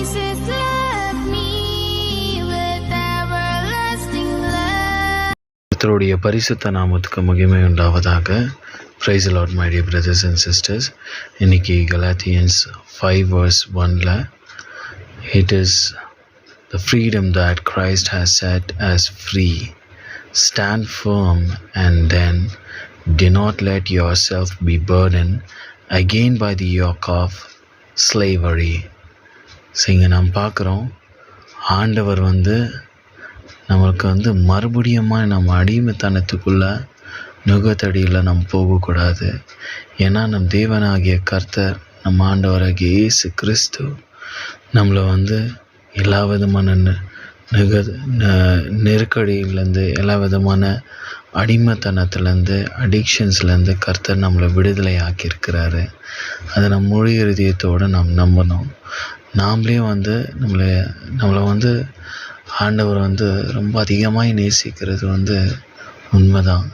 Jesus loved me with everlasting love. கர்த்தருடைய பரிசுத்த நாமத்துக்கு மகிமை உண்டாவதாக. Praise the Lord, my dear brothers and sisters. இன்னைக்கு Galatians 5 verse 1ல it is the freedom that Christ has set as free. Stand firm and then do not let yourself be burdened again by the yoke of slavery. இங்கே நாம் பார்க்குறோம், ஆண்டவர் நம்மளுக்கு மறுபடியும் நம்ம அடிமைத்தனத்துக்குள்ள நுகத்தடியில் நம்ம போகக்கூடாது. ஏன்னா நம் தேவனாகிய கர்த்தர், நம்ம ஆண்டவராகிய இயேசு கிறிஸ்து நம்மளை எல்லா விதமான நெருக்கடியிலேருந்து, எல்லா விதமான அடிமைத்தனத்துலேருந்து, அடிக்ஷன்ஸ்லேருந்து கர்த்தர் நம்மளை விடுதலை ஆக்கியிருக்கிறாரு. அதை நம்ம முழு இருதயத்தோடு நாம் நம்பணும். நாமளே நம்மளை ஆண்டவர் ரொம்ப அதிகமாக நேசிக்கிறது உண்மைதான்.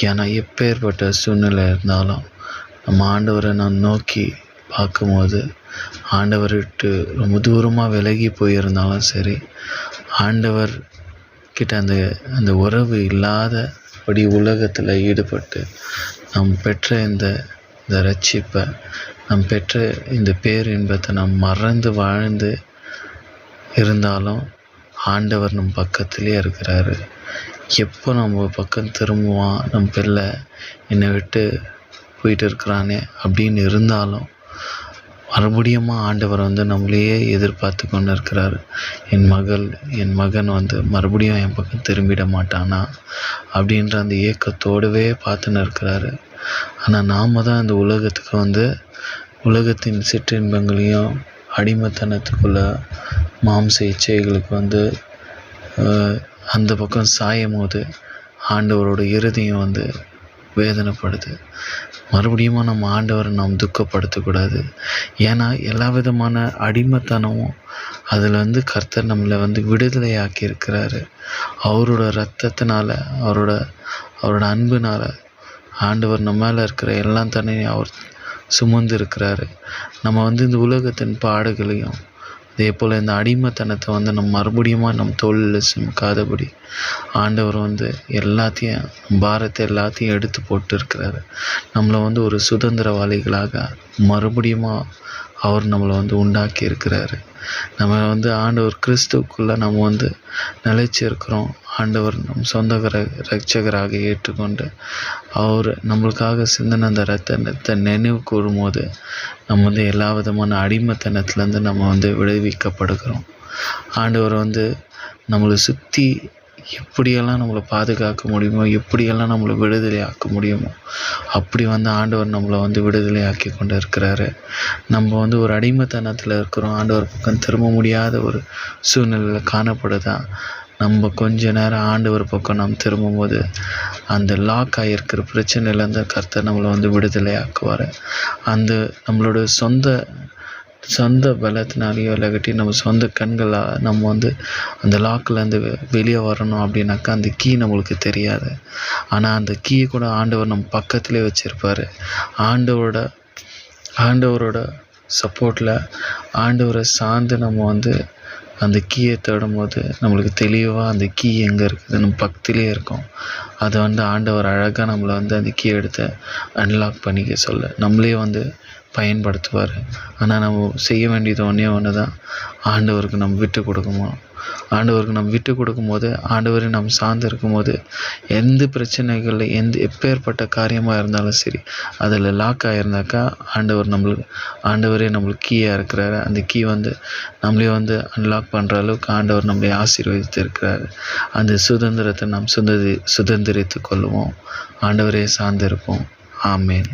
ஏன்னா எப்பேற்பட்ட சூழ்நிலை இருந்தாலும் நம்ம ஆண்டவரை நான் நோக்கி பார்க்கும்போது, ஆண்டவர் விட்டு ரொம்ப தூரமாக விலகி போயிருந்தாலும் சரி, ஆண்டவர் கிட்ட அந்த உறவு இல்லாதபடி உலகத்தில் ஈடுபட்டு நாம் பெற்ற இந்த ரட்சிப்பை, நாம் பெற்ற இந்த பேரின்பத்தை நாம் மறந்து வாழ்ந்து இருந்தாலும் ஆண்டவர் நம் பக்கத்திலே இருக்கிறாரு. எப்போ நம்ம பக்கம் திரும்புவான், நம்ம பிள்ளை என்னை விட்டு போயிட்டு இருக்கிறானே அப்படின்னு இருந்தாலும் மறுபடியும் ஆண்டவர் நம்மளையே எதிர்பார்த்து கொண்டு இருக்கிறாரு. என் மகன் மறுபடியும் என் பக்கம் திரும்பிட மாட்டானா அப்படின்ற அந்த ஏக்கத்தோடவே பார்த்துன்னு இருக்கிறாரு. ஆனால் நாம் தான் இந்த உலகத்துக்கு உலகத்தின் சிற்றின்பங்களையும் அடிமைத்தனத்துக்குள்ள மாம்ச இச்சைகளுக்கு அந்த பக்கம் சாயும் போது ஆண்டவரோட இருதயம் வேதனைப்படுது. மறுபடியும் நம்ம ஆண்டவரை நாம் துக்கப்படுத்தக்கூடாது. ஏன்னா எல்லா விதமான அடிமைத்தனமும் அதில் கர்த்தர் நம்மளை விடுதலையாக்கி இருக்கிறாரு. அவரோட இரத்தத்தினால, அவரோட அன்புனால ஆண்டவர் நம்ம மேலே இருக்கிற எல்லா தன்னையும் அவர் சுமந்து இருக்கிறாரு. நம்ம இந்த உலகத்தின் பாடுகளையும் அதே போல் இந்த அடிமைத்தனத்தை நம்ம மறுபடியும் நம்ம தோளில் சுமக்காதபடி ஆண்டவர் எல்லாத்தையும், பாரத்தை எல்லாத்தையும் எடுத்து போட்டு இருக்கிறாரு. நம்மளை ஒரு சுதந்திரவாளிகளாக மறுபடியும் அவர் நம்மளை உண்டாக்கி இருக்கிறாரு. நம்ம ஆண்டவர் கிறிஸ்துக்குள்ளே நம்ம நிலைச்சி இருக்கிறோம். ஆண்டவர் நம் சொந்த இரட்சகராக ஏற்றுக்கொண்டு அவர் நம்மளுக்காக சிந்தின அந்த ரத்தத்தை நினைவு கூறும்போது நம்ம எல்லா விதமான அடிமைத்தனத்துலேருந்து நம்ம விடுவிக்கப்படுகிறோம். ஆண்டவர் நம்மளை சுற்றி எப்படியெல்லாம் நம்மளை பாதுகாக்க முடியுமோ, எப்படியெல்லாம் நம்மளை விடுதலை ஆக்க முடியுமோ அப்படி ஆண்டவர் நம்மளை விடுதலை ஆக்கி கொண்டு இருக்கிறாரு. நம்ம ஒரு அடிமைத்தனத்தில் இருக்கிறோம், ஆண்டவர் பக்கம் திரும்ப முடியாத ஒரு சூழ்நிலையில் காணப்படுதான். நம்ம கொஞ்ச நேரம் ஆண்டவர் பக்கம் நாம் திரும்பும்போது அந்த லாக் ஆகியிருக்கிற பிரச்சனையிலேருந்து கர்த்தர் நம்மளை விடுதலை ஆக்குவார். நம்மளோட சொந்த பலத்தினாலேயோ இல்லாட்டி நம்ம சொந்த கண்களால் நம்ம அந்த லாக்கிலேருந்து வெளியே வரணும் அப்படின்னாக்கா அந்த கீ நம்மளுக்கு தெரியாது. ஆனால் அந்த கீயை கூட ஆண்டவர் நம்ம பக்கத்துலேயே வச்சுருப்பார். ஆண்டவரோட சப்போர்ட்டில், ஆண்டவரை சார்ந்து நம்ம அந்த கீயை தேடும் போது நம்மளுக்கு தெளிவாக அந்த கீ எங்கே இருக்குது நம்ம பக்கத்துலேயே இருக்கும். அதை ஆண்டவர் அழகாக நம்மளை அந்த கீயை எடுத்து அன்லாக் பண்ணிக்க சொல்ல நம்மளே பயன்படுத்துவார். ஆனால் நம்ம செய்ய வேண்டியது ஒன்று தான், ஆண்டவருக்கு நம்ம விட்டு கொடுக்கணும். ஆண்டவருக்கு நம்ம விட்டு கொடுக்கும்போது, ஆண்டவரை நம்ம சார்ந்து இருக்கும்போது எந்த பிரச்சனைகளில் எப்பேற்பட்ட காரியமாக இருந்தாலும் சரி, அதில் லாக் ஆகிருந்தாக்கா ஆண்டவரே நம்மளுக்கு கீயாக இருக்கிறாரு. அந்த கீ நம்மளே அன்லாக் பண்ணுற அளவுக்கு ஆண்டவர் நம்மளை ஆசீர்வதித்து இருக்கிறாரு. அந்த சுதந்திரத்தை நாம் சுதந்திரித்து கொள்ளுவோம். ஆண்டவரே சார்ந்து இருப்போம். ஆமேன்.